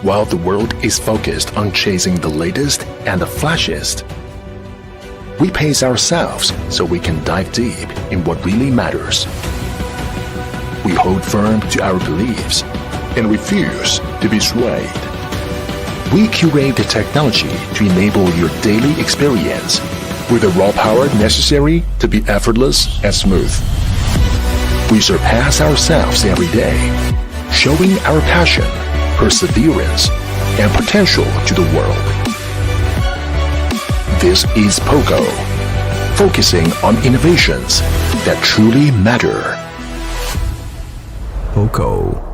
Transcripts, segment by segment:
While the world is focused on chasing the latest and the flashiest, we pace ourselves so we can dive deep in what really matters. We hold firm to our beliefs and refuse to be swayed. We curate the technology to enable your daily experience with the raw power necessary to be effortless and smooth. We surpass ourselves every day, showing our passion, perseverance, and potential to the world. This is POCO, focusing on innovations that truly matter. POCO.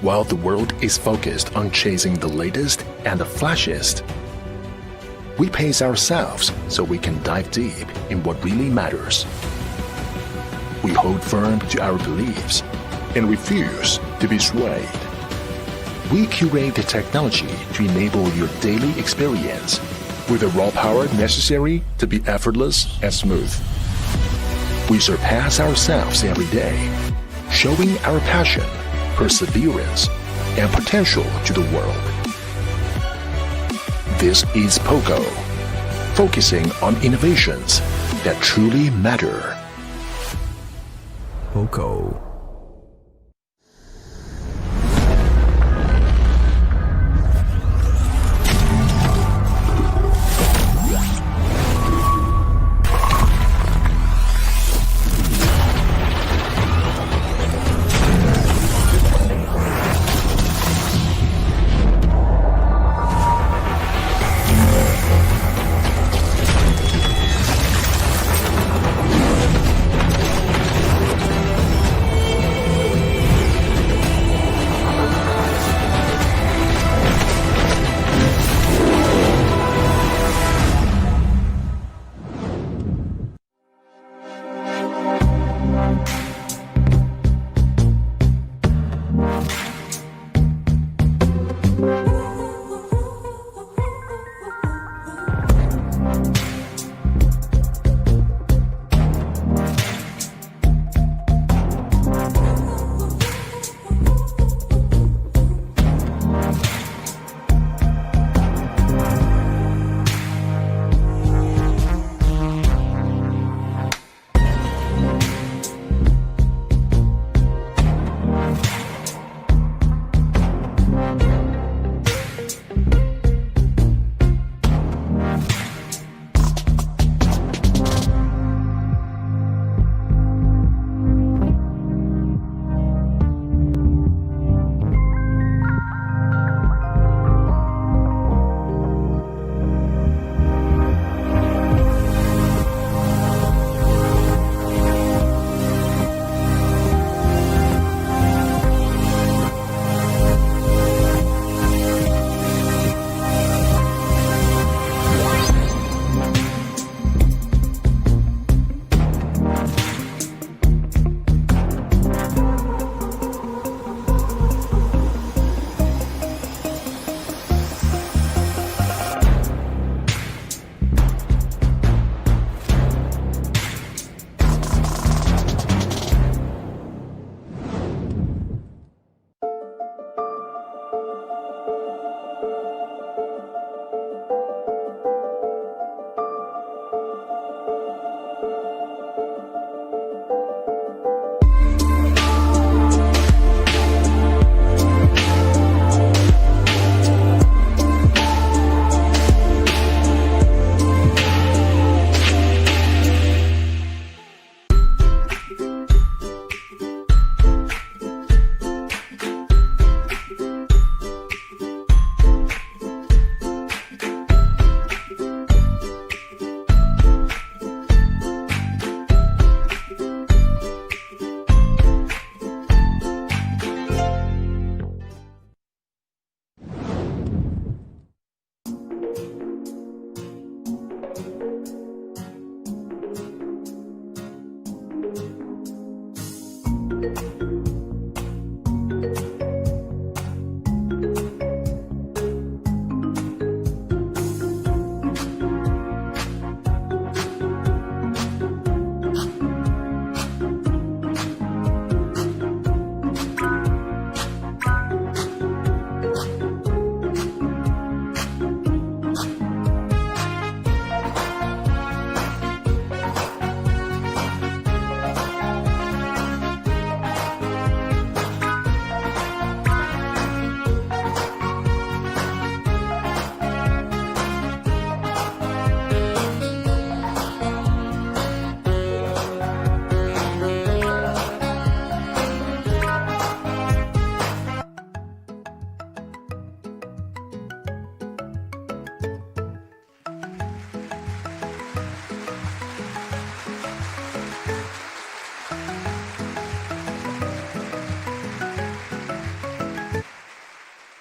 While the world is focused on chasing the latest and the flashiest, we pace ourselves so we can dive deep in what really matters. We hold firm to our beliefs and refuse to be swayed. We curate the technology to enable your daily experience with the raw power necessary to be effortless and smooth. We surpass ourselves every day, showing our passion, perseverance, and potential to the world. This is POCO, focusing on innovations that truly matter. POCO.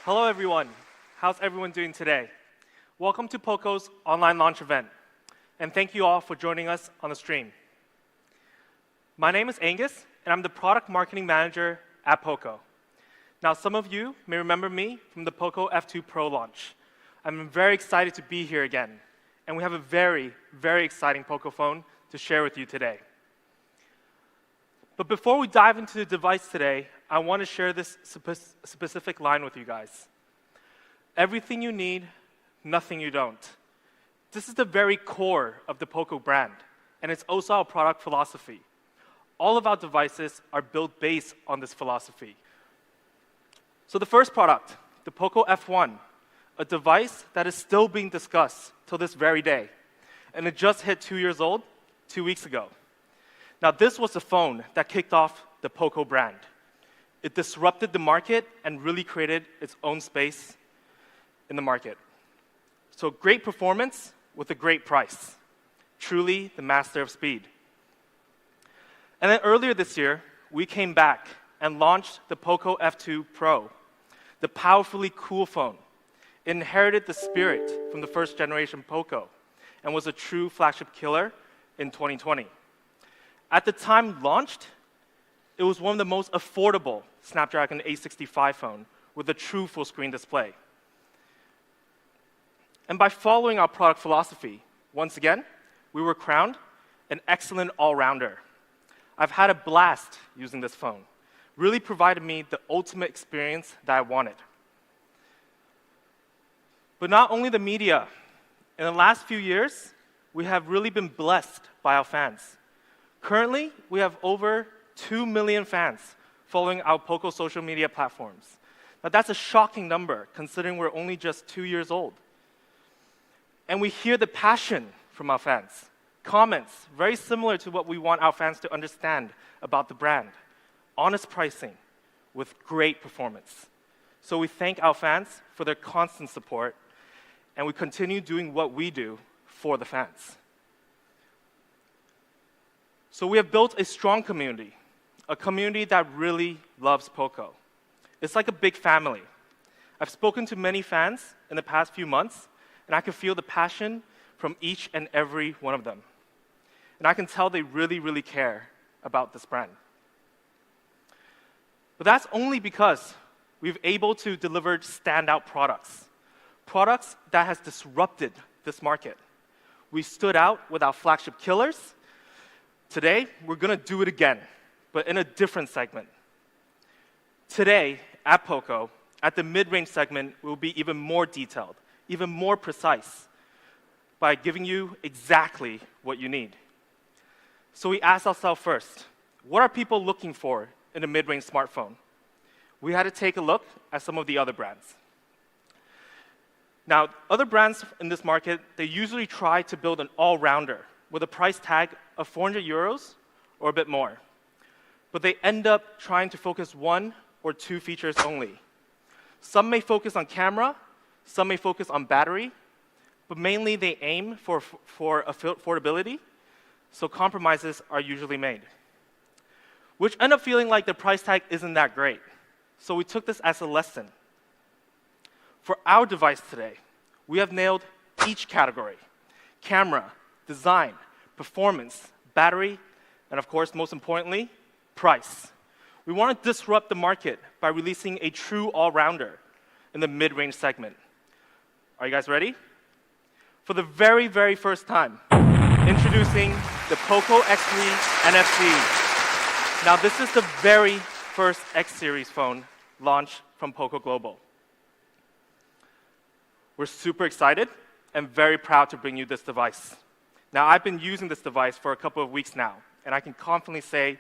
Hello everyone. How's everyone doing today? Welcome to POCO's online launch event, and thank you all for joining us on the stream. My name is Angus, and I'm the Product Marketing Manager at POCO. Now, some of you may remember me from the POCO F2 Pro launch. I'm very excited to be here again, and we have a very, very exciting POCO phone to share with you today. But before we dive into the device today, I want to share this specific line with you guys. Everything you need, nothing you don't. This is the very core of the POCO brand, and it's also our product philosophy. All of our devices are built based on this philosophy. So the first product, the POCO F1, a device that is still being discussed till this very day, and it just hit 2 years old 2 weeks ago. Now, this was the phone that kicked off the POCO brand. It disrupted the market and really created its own space in the market. So great performance with a great price. Truly the master of speed. And then earlier this year, we came back and launched the POCO F2 Pro, the powerfully cool phone. It inherited the spirit from the first generation POCO and was a true flagship killer in 2020. At the time launched, it was one of the most affordable Snapdragon 865 phone with a true full-screen display. And by following our product philosophy, once again, we were crowned an excellent all-rounder. I've had a blast using this phone. Really provided me the ultimate experience that I wanted. But not only the media. In the last few years, we have really been blessed by our fans. Currently, we have over 2 million fans following our POCO social media platforms. Now, that's a shocking number, considering we're only just 2 years old. And we hear the passion from our fans. Comments very similar to what we want our fans to understand about the brand. Honest pricing with great performance. So we thank our fans for their constant support, and we continue doing what we do for the fans. So we have built a strong community, a community that really loves POCO. It's like a big family. I've spoken to many fans in the past few months, and I can feel the passion from each and every one of them. And I can tell they really, really care about this brand. But that's only because we've able to deliver standout products. Products that has disrupted this market. We stood out with our flagship killers. Today, we're going to do it again, but in a different segment. Today, at POCO, at the mid-range segment, we'll be even more detailed, even more precise, by giving you exactly what you need. So we asked ourselves first, what are people looking for in a mid-range smartphone? We had to take a look at some of the other brands. Now, other brands in this market, they usually try to build an all-rounder with a price tag of 400 euros or a bit more. But they end up trying to focus one or two features only. Some may focus on camera, some may focus on battery, but mainly they aim for affordability, so compromises are usually made, which end up feeling like the price tag isn't that great. So we took this as a lesson. For our device today, we have nailed each category: camera, design, performance, battery, and of course, most importantly, price. We want to disrupt the market by releasing a true all-rounder in the mid-range segment. Are you guys ready? For the very, very first time, introducing the POCO X3 NFC. Now, this is the very first X series phone launched from POCO Global. We're super excited and very proud to bring you this device. Now, I've been using this device for a couple of weeks now, and I can confidently say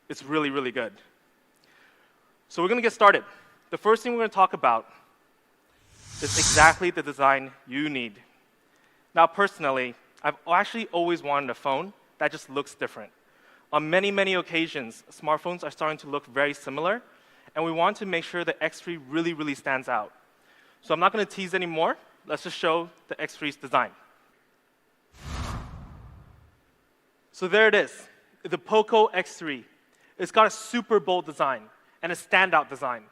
it's really, really good. So we're going to get started. The first thing we're going to talk about is exactly the design you need. Now, personally, I've actually always wanted a phone that just looks different. On many, many occasions, smartphones are starting to look very similar, and we want to make sure the X3 really, really stands out. So I'm not going to tease anymore. Let's just show the X3's design. So there it is, the POCO X3. It's got a super bold design and a standout design.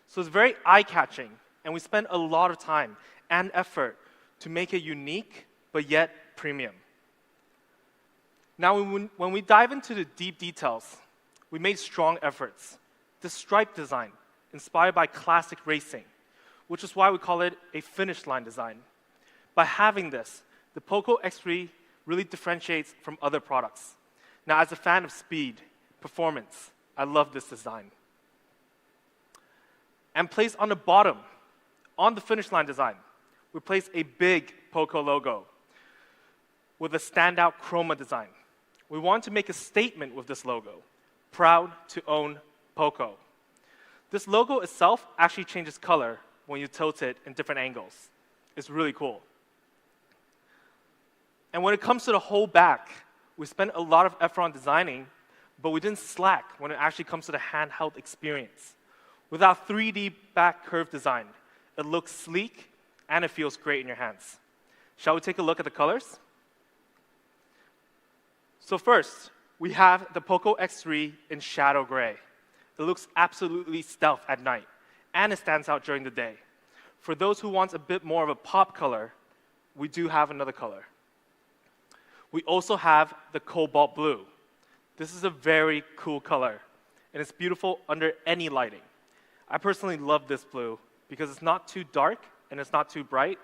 So it's very eye-catching, and we spent a lot of time and effort to make it unique, but yet premium. Now, when we dive into the deep details, we made strong efforts. The stripe design, inspired by classic racing, which is why we call it a finish line design. By having this, the POCO X3 really differentiates from other products. Now, as a fan of speed, performance, I love this design. And placed on the bottom, on the finish line design, we place a big POCO logo with a standout chroma design. We want to make a statement with this logo, proud to own POCO. This logo itself actually changes color when you tilt it in different angles. It's really cool. And when it comes to the whole back, we spent a lot of effort on designing, but we didn't slack when it actually comes to the handheld experience. With our 3D back curve design, it looks sleek and it feels great in your hands. Shall we take a look at the colors? So first, we have the POCO X3 in shadow gray. It looks absolutely stealth at night, and it stands out during the day. For those who want a bit more of a pop color, we do have another color. We also have the cobalt blue. This is a very cool color, and it's beautiful under any lighting. I personally love this blue because it's not too dark and it's not too bright.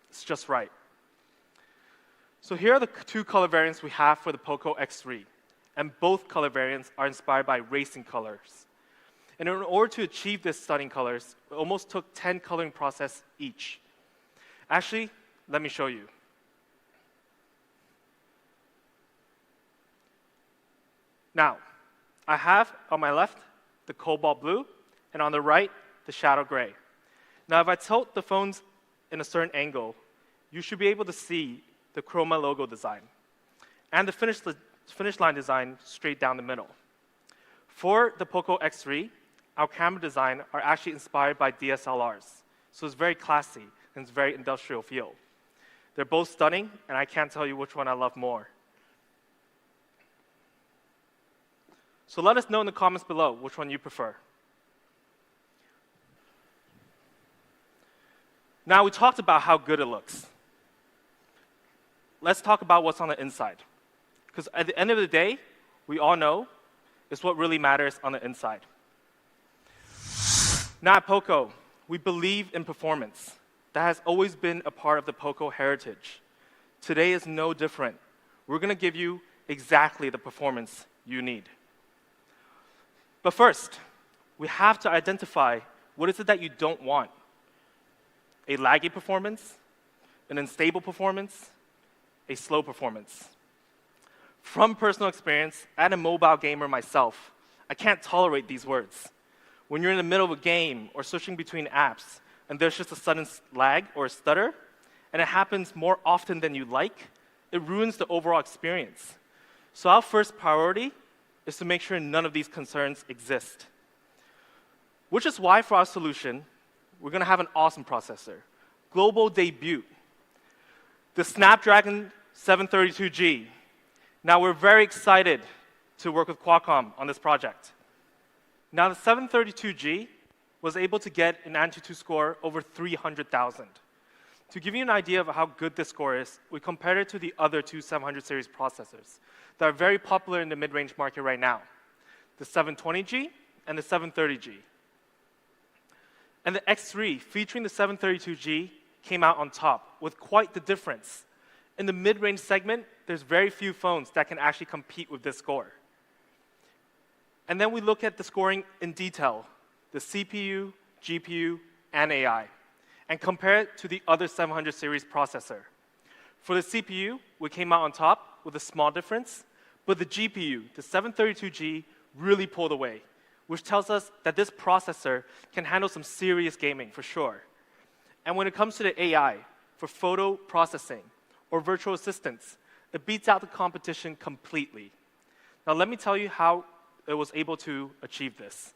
It's just right. So here are the two color variants we have for the POCO X3, and both color variants are inspired by racing colors. And in order to achieve this stunning colors, it almost took 10 coloring processes each. Actually, let me show you. Now, I have on my left the cobalt blue, and on the right, the shadow gray. Now, if I tilt the phones in a certain angle, you should be able to see the chroma logo design and the finish line design straight down the middle. For the POCO X3, our camera design are actually inspired by DSLRs, so it's very classy and it's very industrial feel. They're both stunning, and I can't tell you which one I love more. So let us know in the comments below which one you prefer. Now, we talked about how good it looks. Let's talk about what's on the inside. Because at the end of the day, we all know it's what really matters on the inside. Now at POCO, we believe in performance. That has always been a part of the POCO heritage. Today is no different. We're going to give you exactly the performance you need. But first, we have to identify what is it that you don't want. A laggy performance, an unstable performance, a slow performance. From personal experience, as a mobile gamer myself, I can't tolerate these words. When you're in the middle of a game or switching between apps, and there's just a sudden lag or a stutter, and it happens more often than you like, it ruins the overall experience. So our first priority is to make sure none of these concerns exist. Which is why for our solution, we're going to have an awesome processor. Global debut. The Snapdragon 732G. Now, we're very excited to work with Qualcomm on this project. Now, the 732G was able to get an AnTuTu score over 300,000. To give you an idea of how good this score is, we compared it to the other two 700 series processors that are very popular in the mid-range market right now, the 720G and the 730G. And the X3, featuring the 732G, came out on top with quite the difference. In the mid-range segment, there's very few phones that can actually compete with this score. And then we look at the scoring in detail, the CPU, GPU, and AI, and compare it to the other 700 series processor. For the CPU, we came out on top with a small difference, but the GPU, the 732G, really pulled away, which tells us that this processor can handle some serious gaming for sure. And when it comes to the AI, for photo processing or virtual assistants, it beats out the competition completely. Now let me tell you how it was able to achieve this.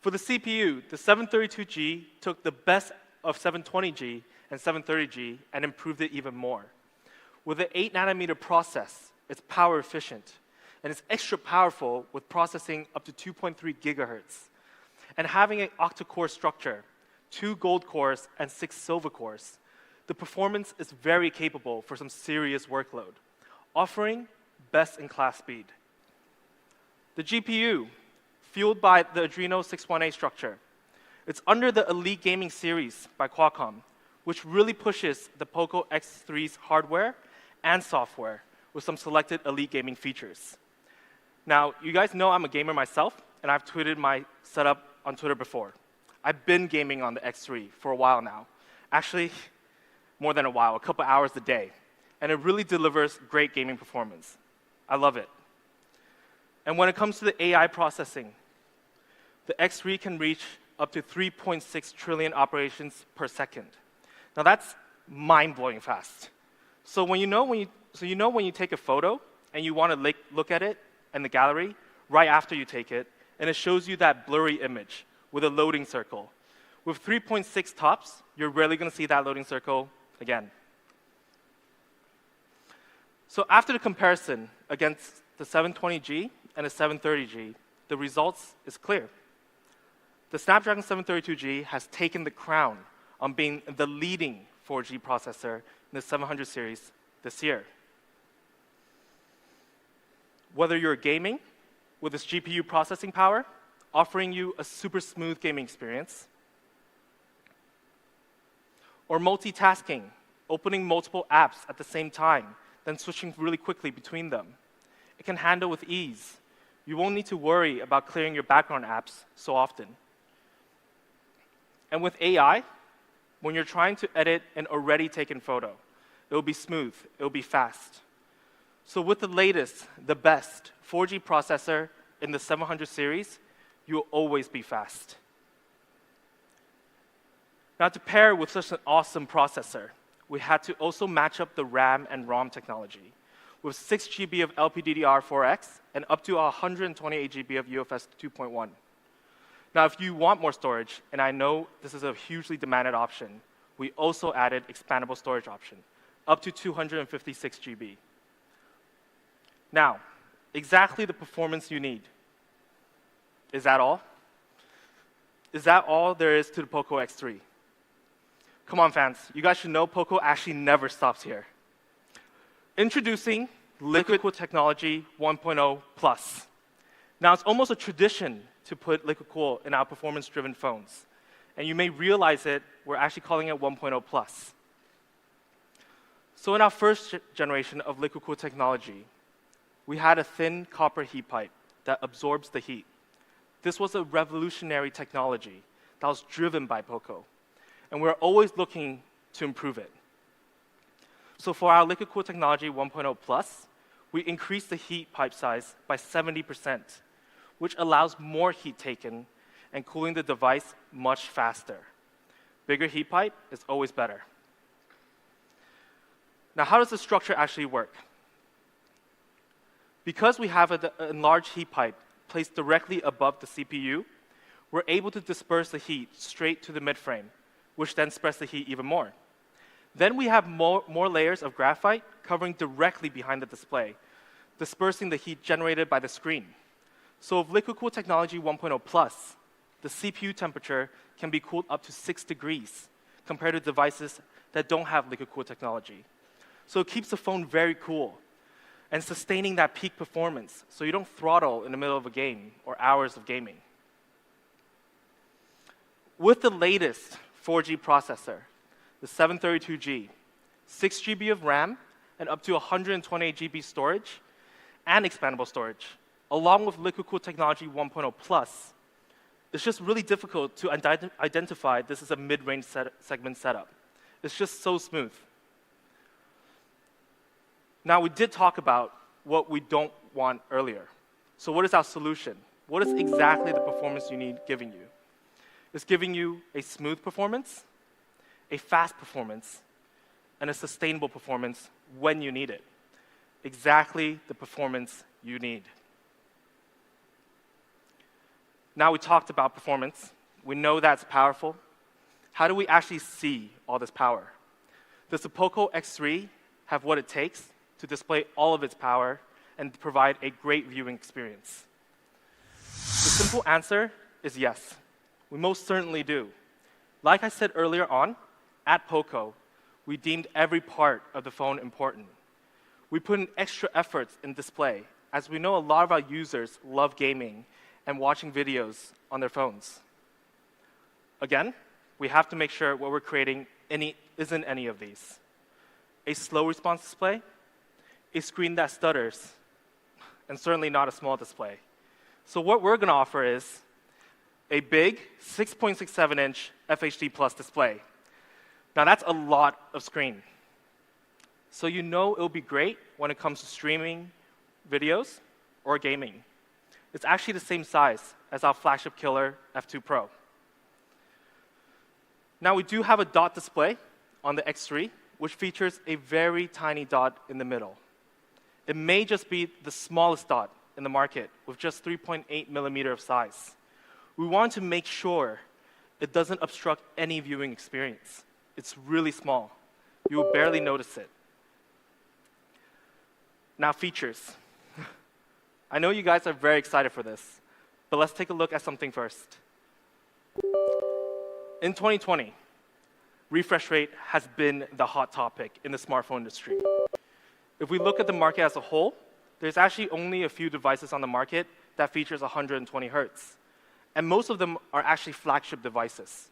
For the CPU, the 732G took the best of 720G and 730G and improved it even more. With the 8-nanometer process, it's power efficient, and it's extra powerful with processing up to 2.3 gigahertz. And having an octa-core structure, 2 gold cores, and 6 silver cores, the performance is very capable for some serious workload, offering best-in-class speed. The GPU, fueled by the Adreno 618 structure, it's under the Elite Gaming series by Qualcomm, which really pushes the POCO X3's hardware and software with some selected Elite Gaming features. Now, you guys know I'm a gamer myself, and I've tweeted my setup on Twitter before. I've been gaming on the X3 for a while now. Actually, more than a while, a couple hours a day. And it really delivers great gaming performance. I love it. And when it comes to the AI processing, the X3 can reach up to 3.6 trillion operations per second. Now that's mind-blowing fast. So when you take a photo and you want to look at it in the gallery right after you take it, and it shows you that blurry image with a loading circle. With 3.6 tops, you're rarely going to see that loading circle again. So after the comparison against the 720G and the 730G, the results is clear. The Snapdragon 732G has taken the crown on being the leading 4G processor in the 700 series this year. Whether you're gaming with its GPU processing power, offering you a super smooth gaming experience, or multitasking, opening multiple apps at the same time, then switching really quickly between them, it can handle with ease. You won't need to worry about clearing your background apps so often. And with AI, when you're trying to edit an already taken photo, it will be smooth, it will be fast. So with the latest, the best 4G processor in the 700 series, you will always be fast. Now, to pair with such an awesome processor, we had to also match up the RAM and ROM technology with 6 GB of LPDDR4X and up to 128 GB of UFS 2.1. Now, if you want more storage, and I know this is a hugely demanded option, we also added expandable storage option, up to 256 GB. Now, exactly the performance you need. Is that all? Is that all there is to the POCO X3? Come on, fans. You guys should know POCO actually never stops here. Introducing Liquid Cool Technology 1.0 Plus. Now, it's almost a tradition to put Liquid Cool in our performance-driven phones. And you may realize it, we're actually calling it 1.0 Plus. So in our first generation of Liquid Cool technology, we had a thin copper heat pipe that absorbs the heat. This was a revolutionary technology that was driven by POCO, and we're always looking to improve it. So for our Liquid Cool Technology 1.0 Plus, we increased the heat pipe size by 70%, which allows more heat taken and cooling the device much faster. Bigger heat pipe is always better. Now, how does the structure actually work? Because we have an enlarged heat pipe placed directly above the CPU, we're able to disperse the heat straight to the midframe, which then spreads the heat even more. Then we have more layers of graphite covering directly behind the display, dispersing the heat generated by the screen. So with Liquid Cool Technology 1.0 Plus, the CPU temperature can be cooled up to 6 degrees compared to devices that don't have Liquid Cool technology. So it keeps the phone very cool and sustaining that peak performance so you don't throttle in the middle of a game or hours of gaming. With the latest 4G processor, the 732G, 6 GB of RAM and up to 128 GB storage and expandable storage, along with Liquid Cool Technology 1.0 Plus, it's just really difficult to identify this as a mid-range segment setup. It's just so smooth. Now, we did talk about what we don't want earlier. So what is our solution? What is exactly the performance you need giving you? It's giving you a smooth performance, a fast performance, and a sustainable performance when you need it. Exactly the performance you need. Now we talked about performance. We know that's powerful. How do we actually see all this power? Does the POCO X3 have what it takes to display all of its power and provide a great viewing experience? The simple answer is yes. We most certainly do. Like I said earlier on, at POCO, we deemed every part of the phone important. We put in extra efforts in display, as we know a lot of our users love gaming and watching videos on their phones. Again, we have to make sure what we're creating isn't any of these. A slow response display, a screen that stutters, and certainly not a small display. So what we're going to offer is a big 6.67-inch FHD Plus display. Now that's a lot of screen. So you know it'll be great when it comes to streaming videos or gaming. It's actually the same size as our flagship killer F2 Pro. Now we do have a dot display on the X3, which features a very tiny dot in the middle. It may just be the smallest dot in the market with just 3.8 millimeter of size. We want to make sure it doesn't obstruct any viewing experience. It's really small. You will barely notice it. Now, features. I know you guys are very excited for this, but let's take a look at something first. In 2020, refresh rate has been the hot topic in the smartphone industry. If we look at the market as a whole, there's actually only a few devices on the market that features 120 Hertz. And most of them are actually flagship devices,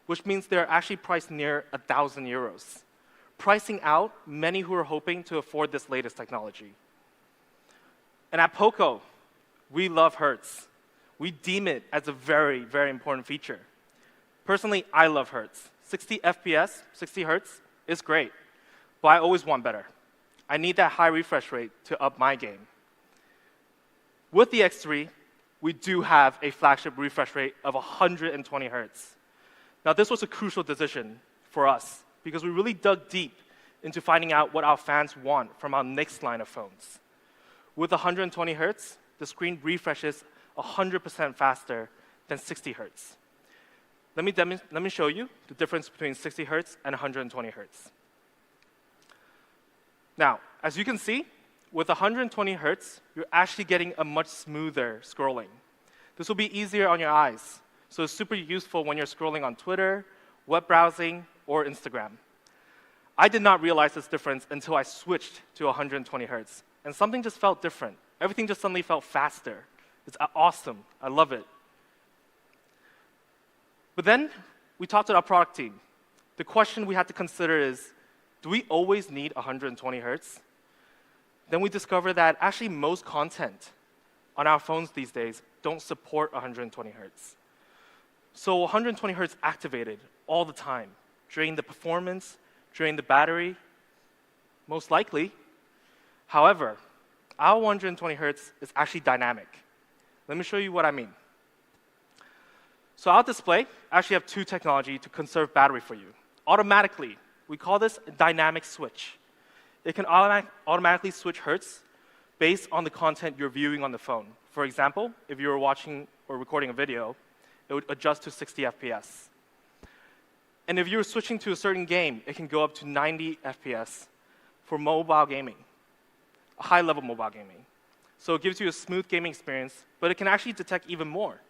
which means they're actually priced near 1,000 euros, pricing out many who are hoping to afford this latest technology. And at POCO, we love Hertz. We deem it as a very, very important feature. Personally, I love Hertz. 60 FPS, 60 Hertz is great, but I always want better. I need that high refresh rate to up my game. With the X3, we do have a flagship refresh rate of 120 Hertz. Now, this was a crucial decision for us because we really dug deep into finding out what our fans want from our next line of phones. With 120 Hertz, the screen refreshes 100% faster than 60 Hertz. Let me show you the difference between 60 Hertz and 120 Hertz. Now, as you can see, with 120 Hertz, you're actually getting a much smoother scrolling. This will be easier on your eyes, so it's super useful when you're scrolling on Twitter, web browsing, or Instagram. I did not realize this difference until I switched to 120 Hertz, and something just felt different. Everything just suddenly felt faster. It's awesome. I love it. But then we talked to our product team. The question we had to consider is, do we always need 120 Hertz? Then we discovered that actually most content on our phones these days don't support 120 Hertz. So 120 Hertz activated all the time, drain the performance, drain the battery, most likely. However, our 120 Hertz is actually dynamic. Let me show you what I mean. So our display actually have two technology to conserve battery for you. Automatically, we call this a dynamic switch. It can automatically switch Hertz based on the content you're viewing on the phone. For example, if you were watching or recording a video, it would adjust to 60 FPS. And if you're switching to a certain game, it can go up to 90 FPS for mobile gaming, a high-level mobile gaming. So it gives you a smooth gaming experience, but it can actually detect even more.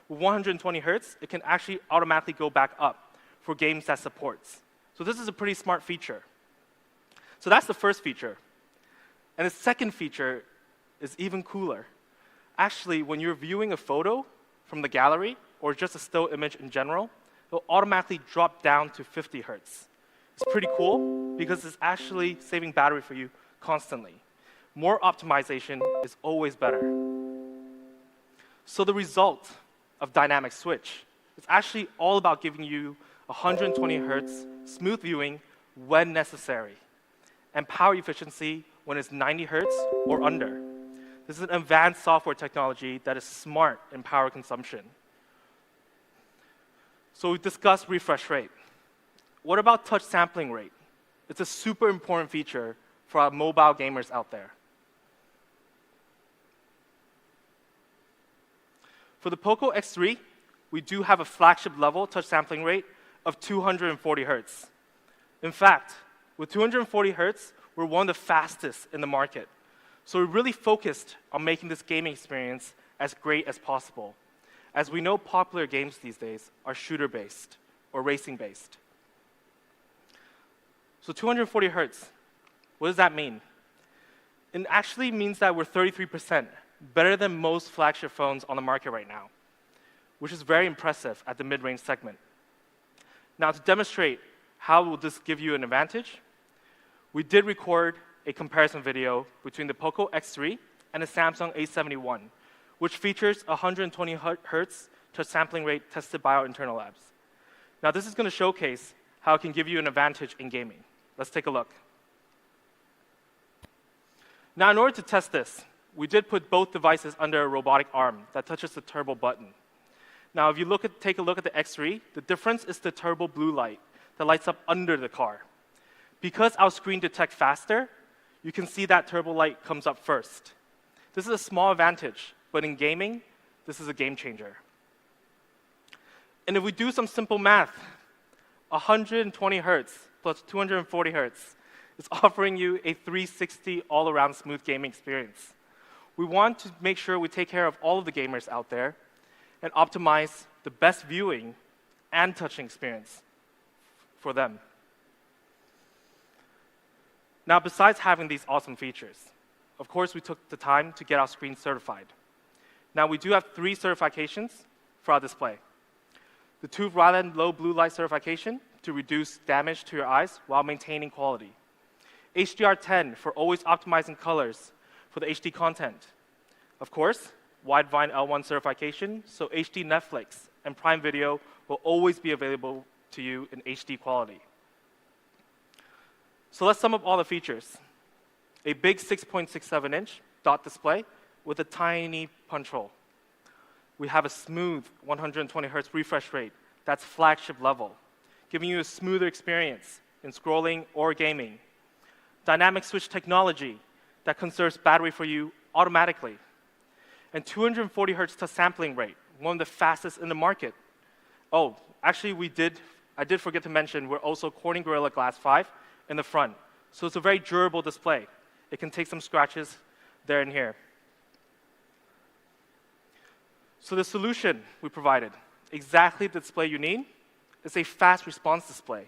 With 120 Hertz, it can actually automatically go back up for games that supports. So this is a pretty smart feature. So that's the first feature. And the second feature is even cooler. Actually, when you're viewing a photo from the gallery, or just a still image in general, it'll automatically drop down to 50 Hertz. It's pretty cool because it's actually saving battery for you constantly. More optimization is always better. So the result of dynamic switch is actually all about giving you 120 Hertz smooth viewing when necessary, and power efficiency when it's 90 Hertz or under. This is an advanced software technology that is smart in power consumption. So we discussed refresh rate. What about touch sampling rate? It's a super important feature for our mobile gamers out there. For the POCO X3, we do have a flagship level touch sampling rate of 240 Hertz. In fact, with 240 Hertz, we're one of the fastest in the market. So we're really focused on making this gaming experience as great as possible, as we know popular games these days are shooter-based, or racing-based. So 240 hertz, what does that mean? It actually means that we're 33% better than most flagship phones on the market right now, which is very impressive at the mid-range segment. Now, to demonstrate how will this give you an advantage, we did record a comparison video between the POCO X3 and the Samsung A71, which features 120 hertz touch sampling rate tested by our internal labs. Now, this is going to showcase how it can give you an advantage in gaming. Let's take a look. Now, in order to test this, we did put both devices under a robotic arm that touches the turbo button. Now, if you take a look at the X3, the difference is the turbo blue light that lights up under the car. Because our screen detects faster, you can see that turbo light comes up first. This is a small advantage, but in gaming, this is a game changer. And if we do some simple math, 120 hertz plus 240 hertz is offering you a 360 all-around smooth gaming experience. We want to make sure we take care of all of the gamers out there and optimize the best viewing and touching experience for them. Now, besides having these awesome features, of course, we took the time to get our screen certified. Now, we do have 3 certifications for our display. The TÜV Rheinland low blue light certification to reduce damage to your eyes while maintaining quality. HDR10 for always optimizing colors for the HD content. Of course, Widevine L1 certification, so HD Netflix and Prime Video will always be available to you in HD quality. So let's sum up all the features. A big 6.67-inch dot display with a tiny punch hole. We have a smooth 120 hertz refresh rate that's flagship level, giving you a smoother experience in scrolling or gaming. Dynamic switch technology that conserves battery for you automatically. And 240 hertz touch sampling rate, one of the fastest in the market. Oh, actually, I did forget to mention, we're also Corning Gorilla Glass 5 in the front. So it's a very durable display. It can take some scratches there and here. So the solution we provided, exactly the display you need. It's a fast response display.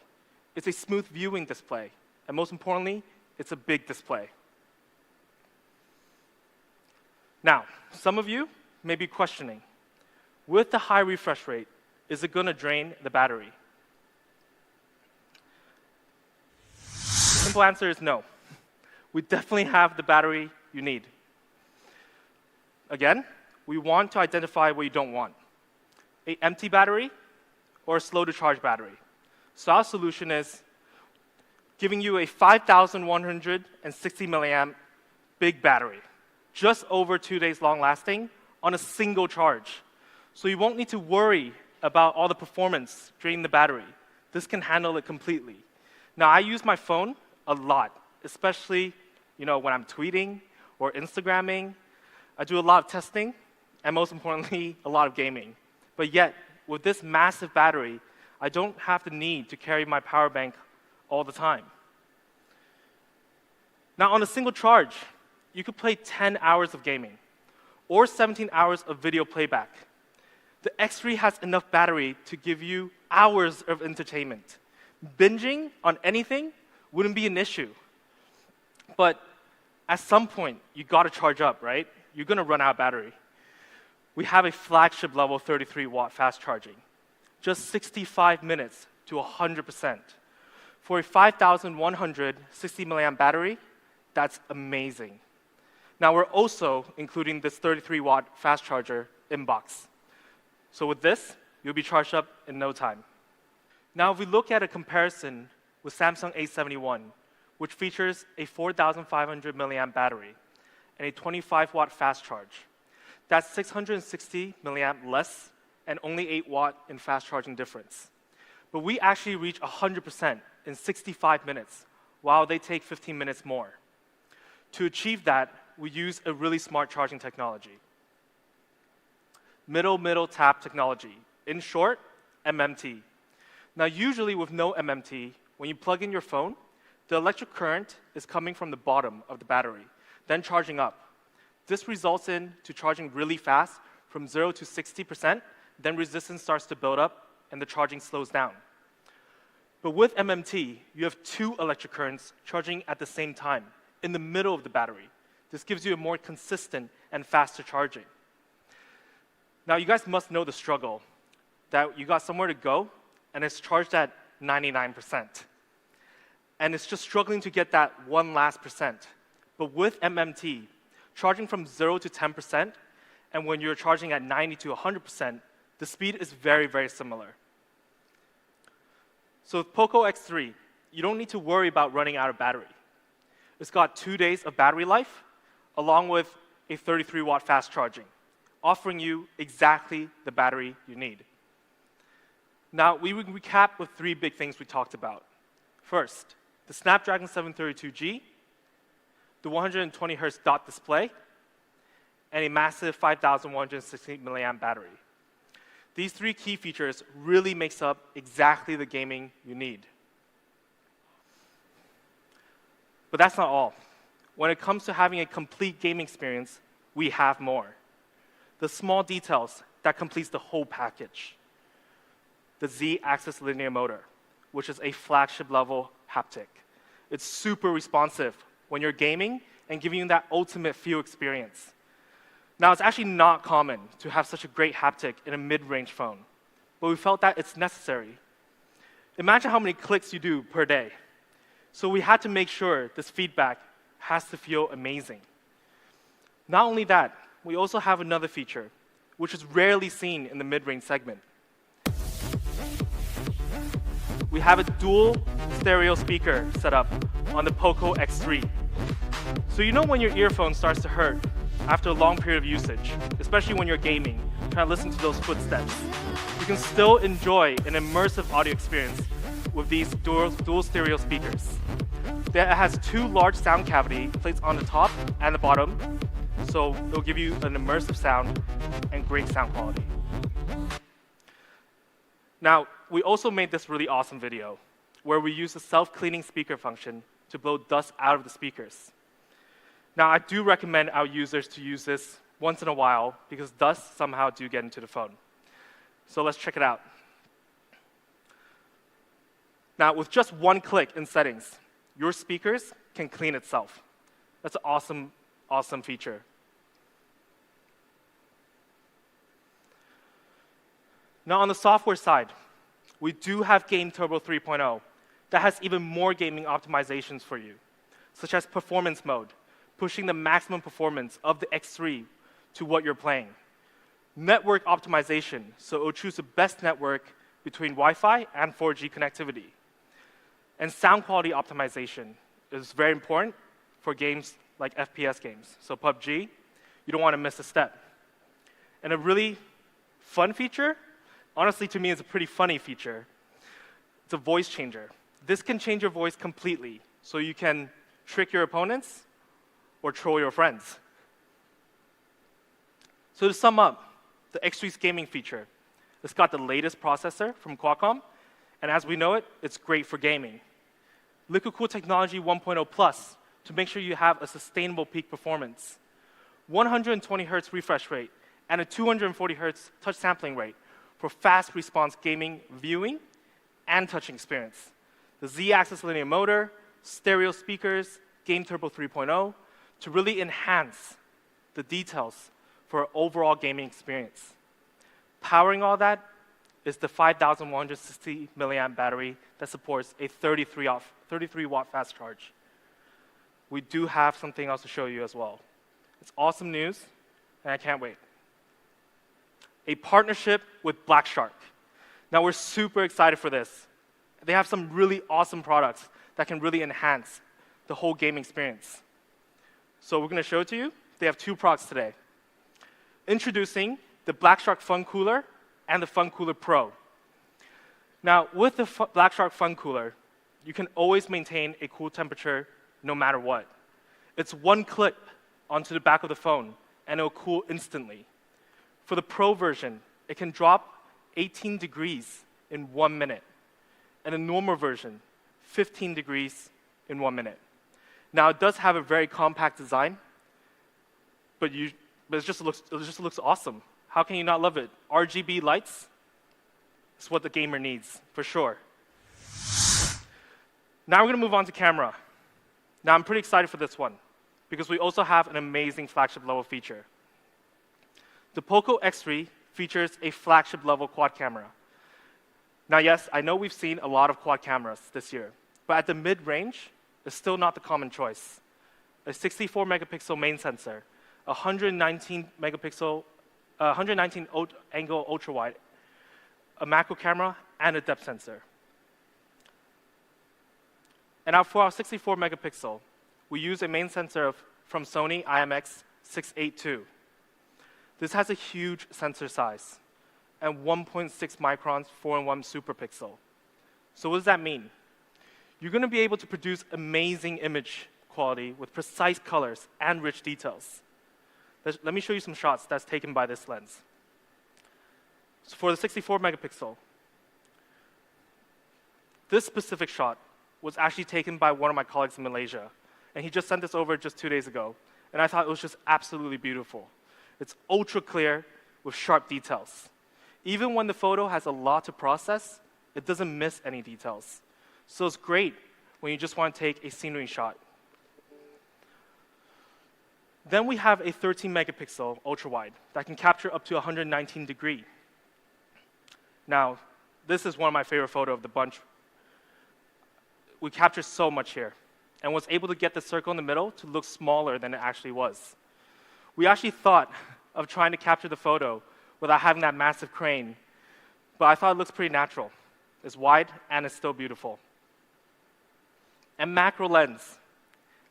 It's a smooth viewing display. And most importantly, it's a big display. Now, some of you may be questioning, with the high refresh rate, is it going to drain the battery? The simple answer is no. We definitely have the battery you need. Again, we want to identify what you don't want. An empty battery or a slow-to-charge battery. So our solution is giving you a 5,160 milliamp big battery, just over 2 days long lasting on a single charge. So you won't need to worry about all the performance draining the battery. This can handle it completely. Now, I use my phone a lot, especially when I'm tweeting or Instagramming. I do a lot of testing, and most importantly, a lot of gaming. But yet, with this massive battery, I don't have the need to carry my power bank all the time. Now, on a single charge, you could play 10 hours of gaming or 17 hours of video playback. The X3 has enough battery to give you hours of entertainment. Binging on anything wouldn't be an issue. But at some point, you got to charge up, right? You're going to run out of battery. We have a flagship level 33-watt fast charging, just 65 minutes to 100%. For a 5,160 milliamp battery, that's amazing. Now, we're also including this 33-watt fast charger in box. So with this, you'll be charged up in no time. Now, if we look at a comparison with Samsung A71, which features a 4,500 milliamp battery and a 25-watt fast charge, that's 660 milliamp less and only 8-watt in fast charging difference. But we actually reach 100% in 65 minutes, while they take 15 minutes more. To achieve that, we use a really smart charging technology. Middle tap technology. In short, MMT. Now, usually with no MMT, when you plug in your phone, the electric current is coming from the bottom of the battery, then charging up. This results in charging really fast from 0 to 60%, then resistance starts to build up and the charging slows down. But with MMT, you have two electric currents charging at the same time in the middle of the battery. This gives you a more consistent and faster charging. Now, you guys must know the struggle that you got somewhere to go, and it's charged at 99%. And it's just struggling to get that one last percent. But with MMT, charging from 0 to 10%, and when you're charging at 90 to 100%, the speed is very, very similar. So with POCO X3, you don't need to worry about running out of battery. It's got 2 days of battery life, along with a 33-watt fast charging, offering you exactly the battery you need. Now, we will recap with 3 big things we talked about. First, the Snapdragon 732G, the 120 Hz dot display, and a massive 5,160 milliamp battery. These 3 key features really makes up exactly the gaming you need. But that's not all. When it comes to having a complete gaming experience, we have more. The small details that completes the whole package. The Z-axis linear motor, which is a flagship level haptic. It's super responsive when you're gaming and giving you that ultimate feel experience. Now, it's actually not common to have such a great haptic in a mid-range phone, but we felt that it's necessary. Imagine how many clicks you do per day. So we had to make sure this feedback has to feel amazing. Not only that, we also have another feature, which is rarely seen in the mid-range segment. We have a dual stereo speaker set up on the POCO X3. So you know when your earphone starts to hurt after a long period of usage, especially when you're gaming, trying to listen to those footsteps. You can still enjoy an immersive audio experience with these dual stereo speakers. It has 2 large sound cavity plates on the top and the bottom, so it'll give you an immersive sound and great sound quality. Now, we also made this really awesome video where we use the self-cleaning speaker function to blow dust out of the speakers. Now, I do recommend our users to use this once in a while because dust somehow do get into the phone. So let's check it out. Now, with just 1 click in settings, your speakers can clean itself. That's an awesome, awesome feature. Now, on the software side, we do have Game Turbo 3.0 that has even more gaming optimizations for you, such as performance mode, pushing the maximum performance of the X3 to what you're playing. Network optimization, so it'll choose the best network between Wi-Fi and 4G connectivity. And sound quality optimization is very important for games like FPS games. So PUBG, you don't want to miss a step. And a really fun feature, honestly to me it's a pretty funny feature, it's a voice changer. This can change your voice completely, so you can trick your opponents or troll your friends. So to sum up, the X3's gaming feature, it's got the latest processor from Qualcomm, and as we know it, it's great for gaming. Liquid Cool Technology 1.0 Plus to make sure you have a sustainable peak performance. 120 Hz refresh rate and a 240 Hz touch sampling rate for fast response gaming, viewing, and touching experience. The Z-axis linear motor, stereo speakers, Game Turbo 3.0 to really enhance the details for an overall gaming experience. Powering all that is the 5,160 milliamp battery that supports a 33-watt fast charge. We do have something else to show you as well. It's awesome news, and I can't wait. A partnership with Black Shark. Now, we're super excited for this. They have some really awesome products that can really enhance the whole gaming experience. So we're going to show it to you. They have 2 products today. Introducing the Black Shark Fun Cooler and the Fun Cooler Pro. Now, with the Black Shark Fun Cooler, you can always maintain a cool temperature no matter what. It's 1 click onto the back of the phone, and it'll cool instantly. For the Pro version, it can drop 18 degrees in 1 minute, and the normal version, 15 degrees in 1 minute. Now, it does have a very compact design, but it just looks awesome. How can you not love it? RGB lights is what the gamer needs, for sure. Now we're going to move on to camera. Now I'm pretty excited for this one because we also have an amazing flagship level feature. The POCO X3 features a flagship level quad camera. Now yes, I know we've seen a lot of quad cameras this year, but at the mid-range, it's still not the common choice. A 64 megapixel main sensor, 119 angle ultra wide, a macro camera, and a depth sensor. And now for our 64 megapixel, we use a main sensor from Sony IMX682. This has a huge sensor size and 1.6 microns 4-in-1 super pixel. So what does that mean? You're going to be able to produce amazing image quality with precise colors and rich details. Let me show you some shots that's taken by this lens. So for the 64 megapixel, this specific shot was actually taken by one of my colleagues in Malaysia, and he just sent this over just 2 days ago, and I thought it was just absolutely beautiful. It's ultra clear with sharp details. Even when the photo has a lot to process, it doesn't miss any details. So it's great when you just want to take a scenery shot. Then we have a 13 megapixel ultra wide that can capture up to 119 degrees. Now, this is one of my favorite photos of the bunch. We captured so much here and was able to get the circle in the middle to look smaller than it actually was. We actually thought of trying to capture the photo without having that massive crane, but I thought it looks pretty natural. It's wide and it's still beautiful. And macro lens,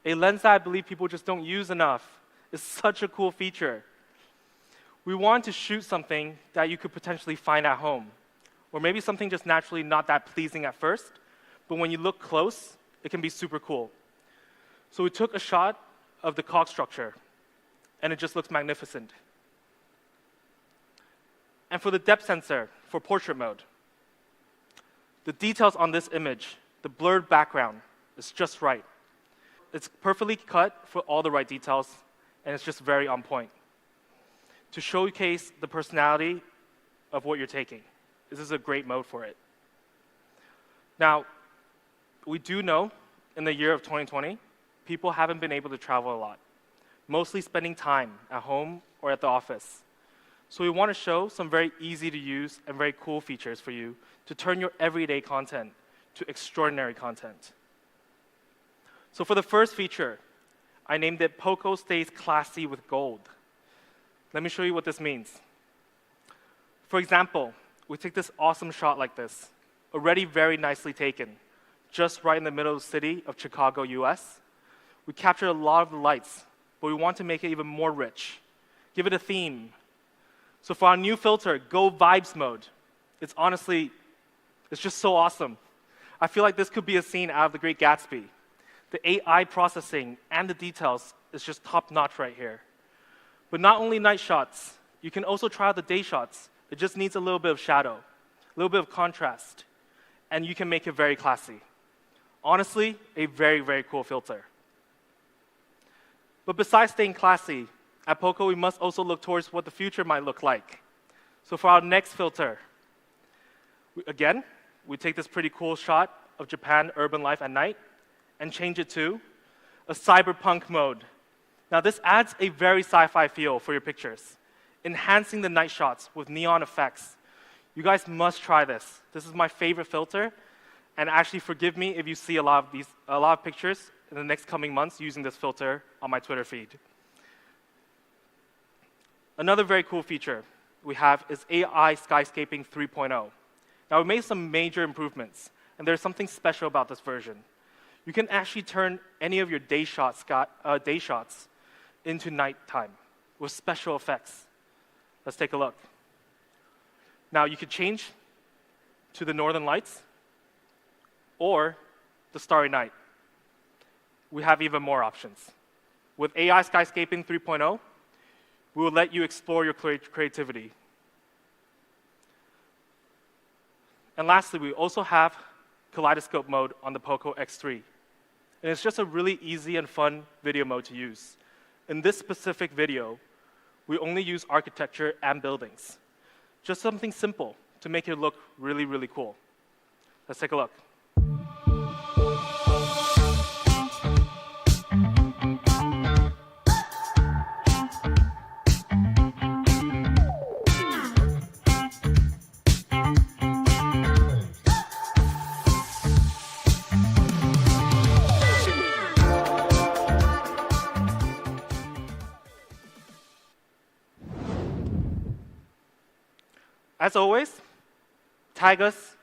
a lens that I believe people just don't use enough, is such a cool feature. We wanted to shoot something that you could potentially find at home, or maybe something just naturally not that pleasing at first, but when you look close, it can be super cool. So we took a shot of the cog structure, and it just looks magnificent. And for the depth sensor, for portrait mode, the details on this image, the blurred background, is just right. It's perfectly cut for all the right details, and it's just very on point to showcase the personality of what you're taking. This is a great mode for it. Now, we do know in the year of 2020, people haven't been able to travel a lot, mostly spending time at home or at the office. So we want to show some very easy to use and very cool features for you to turn your everyday content to extraordinary content. So for the first feature, I named it POCO Stays Classy with Gold. Let me show you what this means. For example, we take this awesome shot like this, already very nicely taken, just right in the middle of the city of Chicago, US. We captured a lot of the lights, but we want to make it even more rich, give it a theme. So for our new filter, Go Vibes Mode, it's just so awesome. I feel like this could be a scene out of The Great Gatsby. The AI processing and the details is just top-notch right here. But not only night shots, you can also try out the day shots. It just needs a little bit of shadow, a little bit of contrast, and you can make it very classy. Honestly, a very, very cool filter. But besides staying classy, at POCO, we must also look towards what the future might look like. So for our next filter, we take this pretty cool shot of Japan urban life at night and change it to a cyberpunk mode. Now this adds a very sci-fi feel for your pictures, enhancing the night shots with neon effects. You guys must try this. This is my favorite filter, and actually forgive me if you see a lot of pictures in the next coming months using this filter on my Twitter feed. Another very cool feature we have is AI Skyscaping 3.0. Now we made some major improvements, and there's something special about this version. You can actually turn any of your day shots into nighttime with special effects. Let's take a look. Now you could change to the northern lights or the starry night. We have even more options. With AI Skyscaping 3.0, we will let you explore your creativity. And lastly, we also have kaleidoscope mode on the POCO X3. And it's just a really easy and fun video mode to use. In this specific video, we only use architecture and buildings. Just something simple to make it look really, really cool. Let's take a look. As always, tag us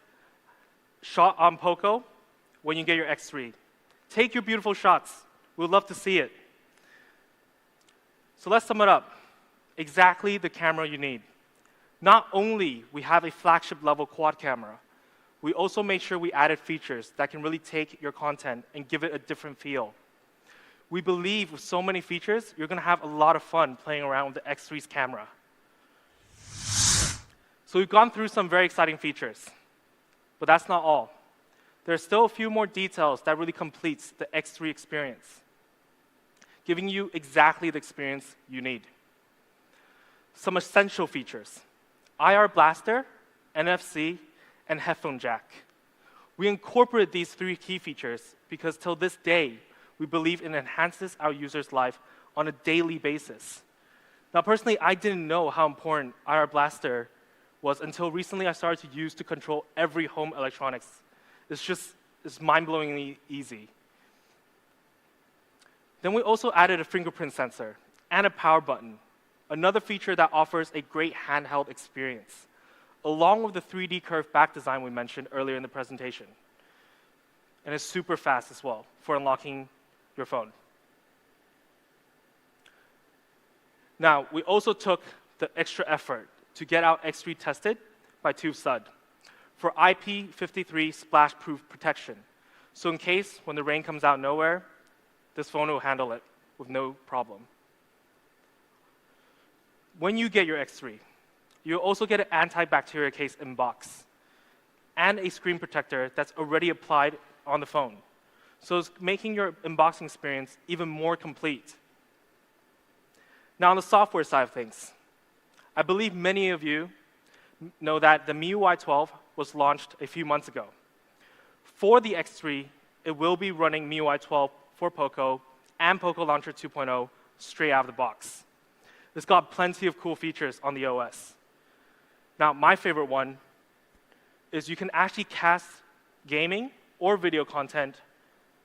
shot on POCO when you get your X3. Take your beautiful shots. We'd love to see it. So let's sum it up. Exactly the camera you need. Not only we have a flagship level quad camera, we also made sure we added features that can really take your content and give it a different feel. We believe with so many features, you're going to have a lot of fun playing around with the X3's camera. So we've gone through some very exciting features, but that's not all. There are still a few more details that really completes the X3 experience, giving you exactly the experience you need. Some essential features: IR blaster, NFC, and headphone jack. We incorporated these three key features because till this day, we believe it enhances our users' life on a daily basis. Now, personally, I didn't know how important IR blaster was until recently I started to use to control every home electronics. It's mind-blowingly easy. Then we also added a fingerprint sensor and a power button, another feature that offers a great handheld experience, along with the 3D curved back design we mentioned earlier in the presentation. And it's super fast as well for unlocking your phone. Now, we also took the extra effort to get our X3 tested by TÜV-SÜD for IP53 splash-proof protection. So in case when the rain comes out of nowhere, this phone will handle it with no problem. When you get your X3, you'll also get an antibacterial case in box and a screen protector that's already applied on the phone. So it's making your unboxing experience even more complete. Now, on the software side of things, I believe many of you know that the MIUI 12 was launched a few months ago. For the X3, it will be running MIUI 12 for POCO and POCO Launcher 2.0 straight out of the box. It's got plenty of cool features on the OS. Now, my favorite one is you can actually cast gaming or video content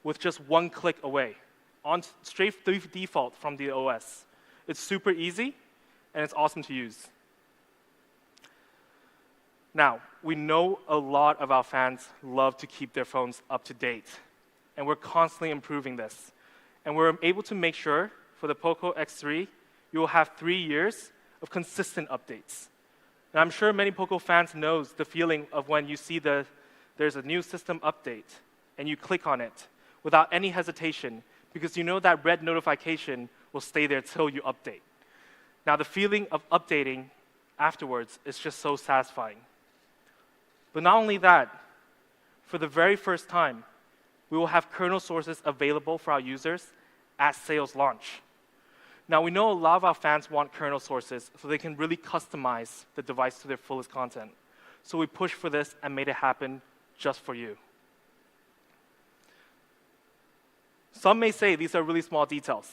with just one click away, on straight default from the OS. It's super easy, and it's awesome to use. Now, we know a lot of our fans love to keep their phones up to date, and we're constantly improving this. And we're able to make sure for the POCO X3, you will have 3 years of consistent updates. And I'm sure many POCO fans knows the feeling of when you see there's a new system update, and you click on it without any hesitation, because you know that red notification will stay there till you update. Now, the feeling of updating afterwards is just so satisfying. But not only that, for the very first time, we will have kernel sources available for our users at sales launch. Now, we know a lot of our fans want kernel sources so they can really customize the device to their fullest content. So we pushed for this and made it happen just for you. Some may say these are really small details,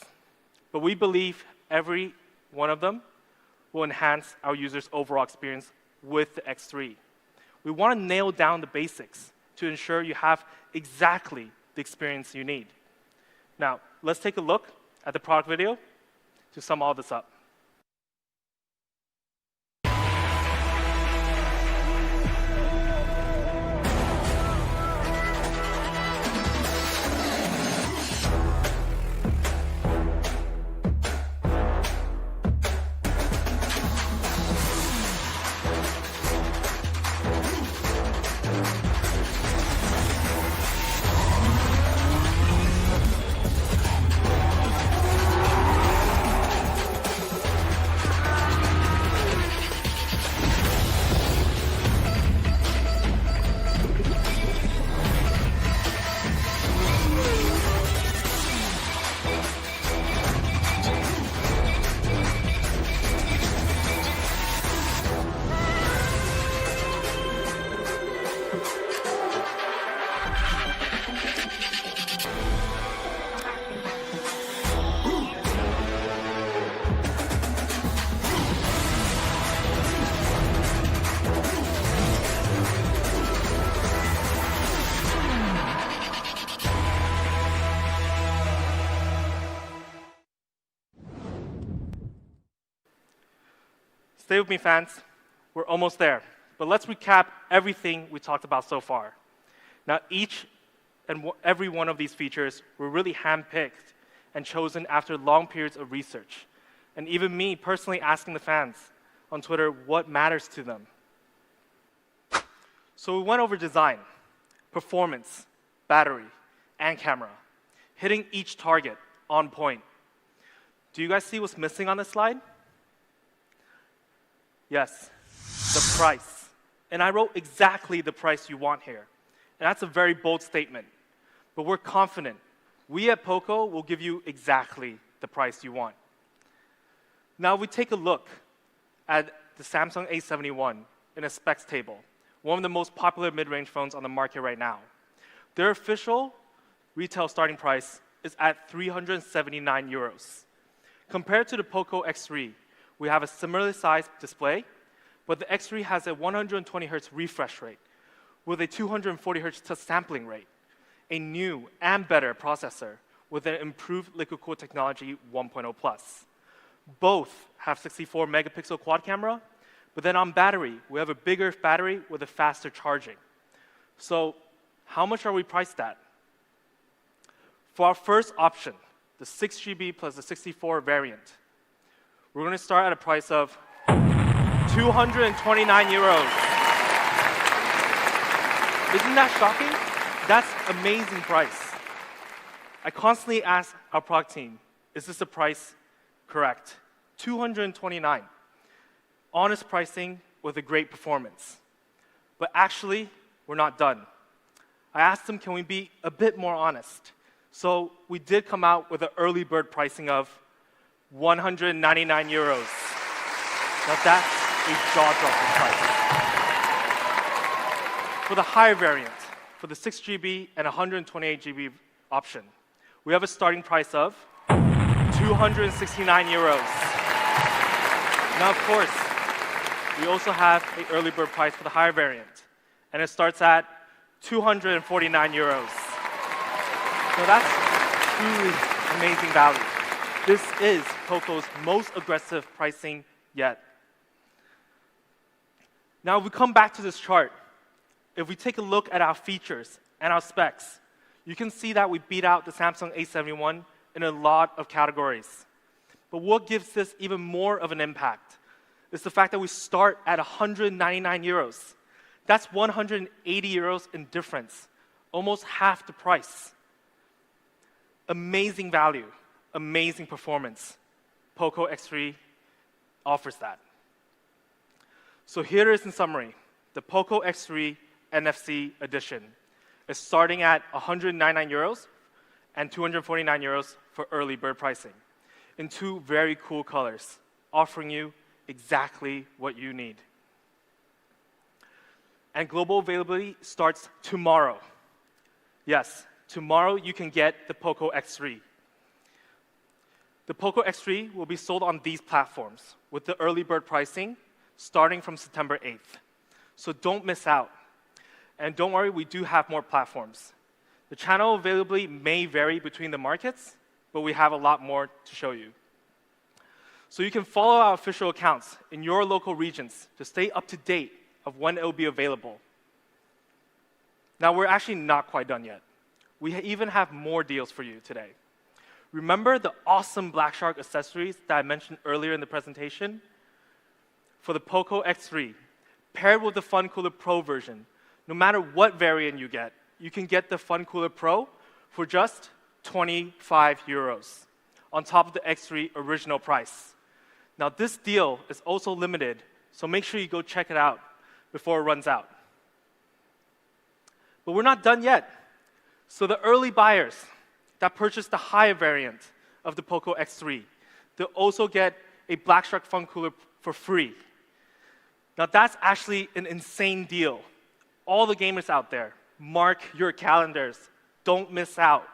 but we believe every one of them will enhance our users' overall experience with the X3. We want to nail down the basics to ensure you have exactly the experience you need. Now, let's take a look at the product video to sum all this up. Stay with me, fans. we're almost there. But let's recap everything we talked about so far. Now, each and every one of these features were really handpicked and chosen after long periods of research. And even me personally asking the fans on Twitter what matters to them. So we went over design, performance, battery, and camera, hitting each target on point. Do you guys see what's missing on this slide? Yes, the price. And I wrote exactly the price you want here. And that's a very bold statement. But we're confident. We at POCO will give you exactly the price you want. Now, if we take a look at the Samsung A71 in a specs table, one of the most popular mid-range phones on the market right now. Their official retail starting price is at 379 euros. Compared to the POCO X3, we have a similarly sized display, but the X3 has a 120 Hz refresh rate with a 240 Hz touch sampling rate, a new and better processor with an improved liquid-cooled technology 1.0 Plus. Both have 64 megapixel quad camera, but then on battery, we have a bigger battery with a faster charging. So how much are we priced at? For our first option, the 6GB plus the 64 variant, we're going to start at a price of 229 euros. Isn't that shocking? That's an amazing price. I constantly ask our product team, is this the price correct? 229. Honest pricing with a great performance. But actually, we're not done. I asked them, can we be a bit more honest? So we did come out with an early bird pricing of 199 euros. Now that's a jaw-dropping price. For the higher variant, for the 6GB and 128GB option, we have a starting price of 269 euros. Now, of course, we also have an early bird price for the higher variant, and it starts at 249 euros. So that's truly amazing value. This is POCO's most aggressive pricing yet. Now, if we come back to this chart, if we take a look at our features and our specs, you can see that we beat out the Samsung A71 in a lot of categories. But what gives this even more of an impact is the fact that we start at 199 euros. That's 180 euros in difference, almost half the price. Amazing value, amazing performance. POCO X3 offers that. So here it is in summary. The POCO X3 NFC edition is starting at 199 euros and 249 euros for early bird pricing in two very cool colors, offering you exactly what you need. And global availability starts tomorrow. Yes, tomorrow you can get the POCO X3. The POCO X3 will be sold on these platforms with the early bird pricing starting from September 8th. So don't miss out. And don't worry, we do have more platforms. The channel availability may vary between the markets, but we have a lot more to show you. So you can follow our official accounts in your local regions to stay up to date of when it will be available. Now, we're actually not quite done yet. We even have more deals for you today. Remember the awesome Black Shark accessories that I mentioned earlier in the presentation? For the POCO X3, paired with the Fun Cooler Pro version, no matter what variant you get, you can get the Fun Cooler Pro for just 25 euros, on top of the X3 original price. Now, this deal is also limited, so make sure you go check it out before it runs out. But we're not done yet. So the early buyers that purchase the higher variant of the POCO X3, they'll also get a Black Shark Fun Cooler for free. Now, that's actually an insane deal. All the gamers out there, mark your calendars. Don't miss out.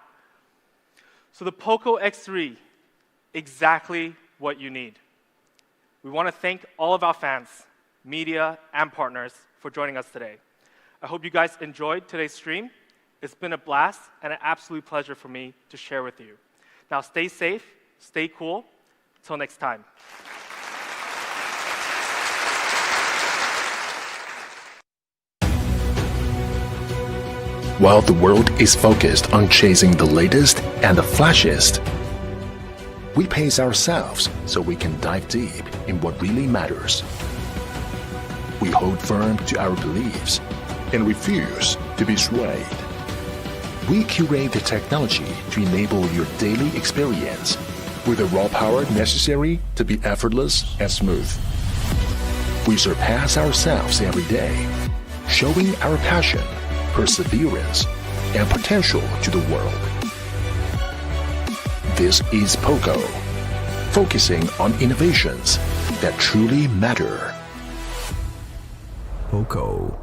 So the POCO X3, exactly what you need. We want to thank all of our fans, media, and partners for joining us today. I hope you guys enjoyed today's stream. It's been a blast and an absolute pleasure for me to share with you. Now, stay safe, stay cool. Till next time. While the world is focused on chasing the latest and the flashiest, we pace ourselves so we can dive deep in what really matters. We hold firm to our beliefs and refuse to be swayed. We curate the technology to enable your daily experience with the raw power necessary to be effortless and smooth. We surpass ourselves every day, showing our passion, perseverance, and potential to the world. This is POCO, focusing on innovations that truly matter. POCO.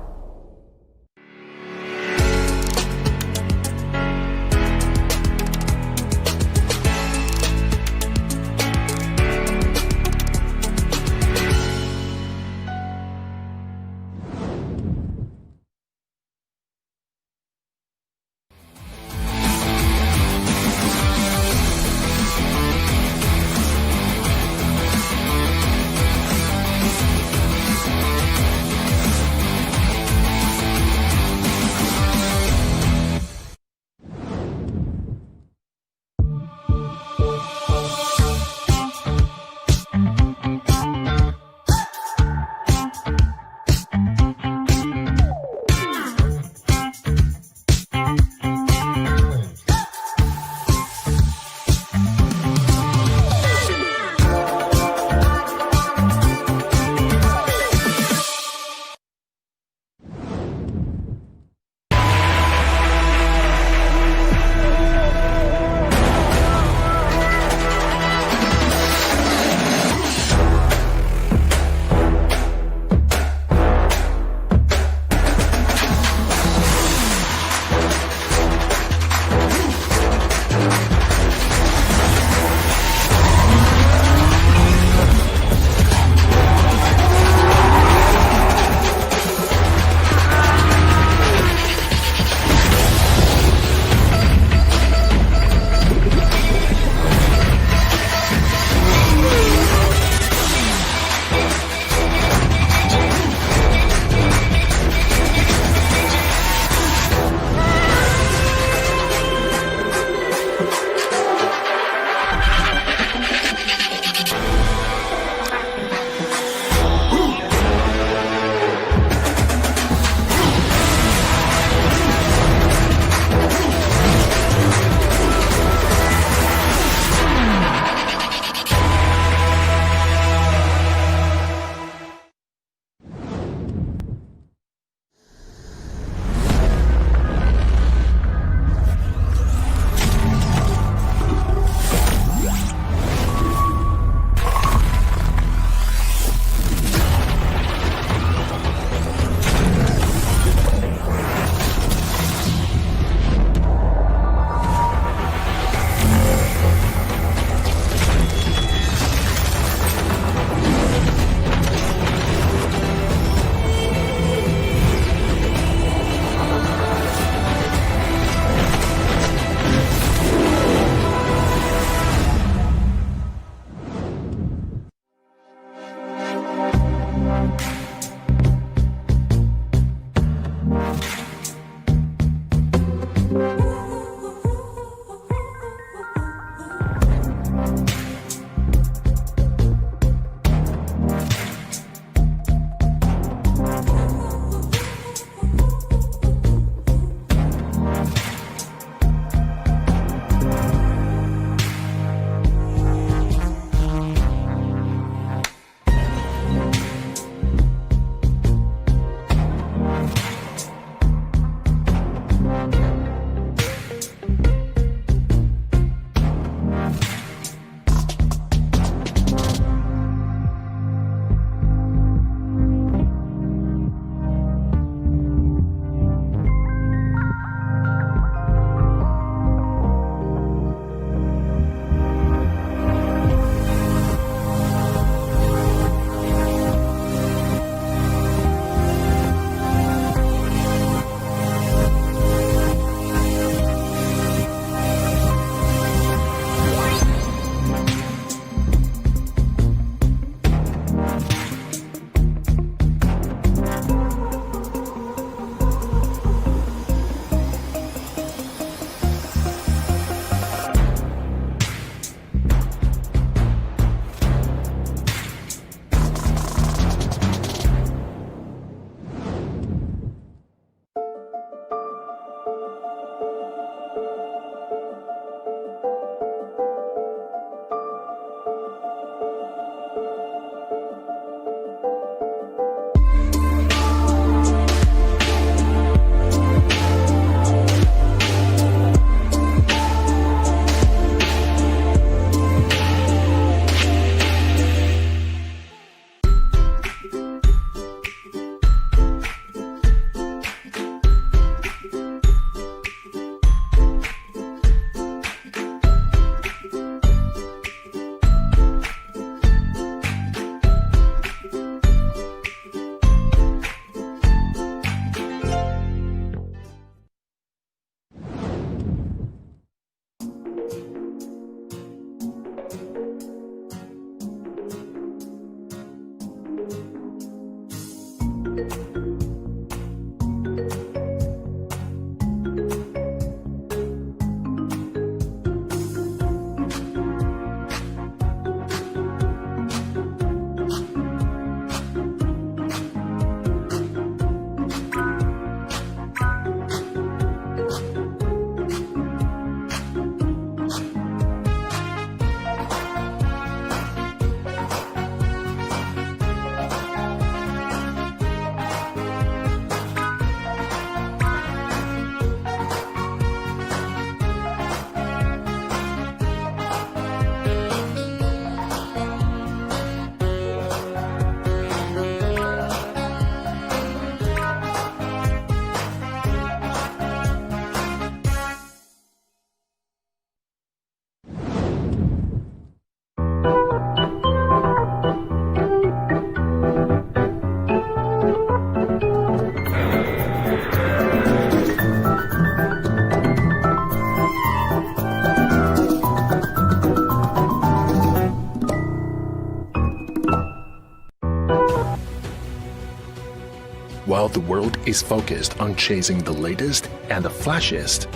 While the world is focused on chasing the latest and the flashiest,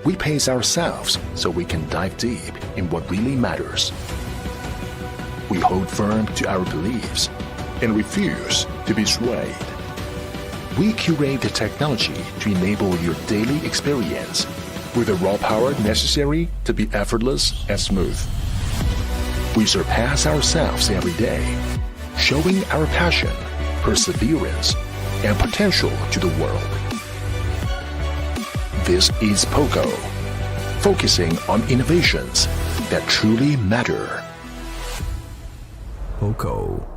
we pace ourselves so we can dive deep in what really matters. We hold firm to our beliefs and refuse to be swayed. We curate the technology to enable your daily experience with the raw power necessary to be effortless and smooth. We surpass ourselves every day, showing our passion, perseverance, and potential to the world. This is POCO, focusing on innovations that truly matter. POCO.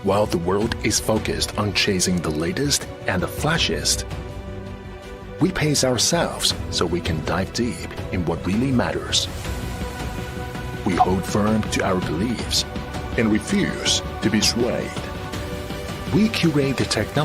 While the world is focused on chasing the latest and the flashiest, we pace ourselves so we can dive deep in what really matters. We hold firm to our beliefs and refuse to be swayed. We curate the technology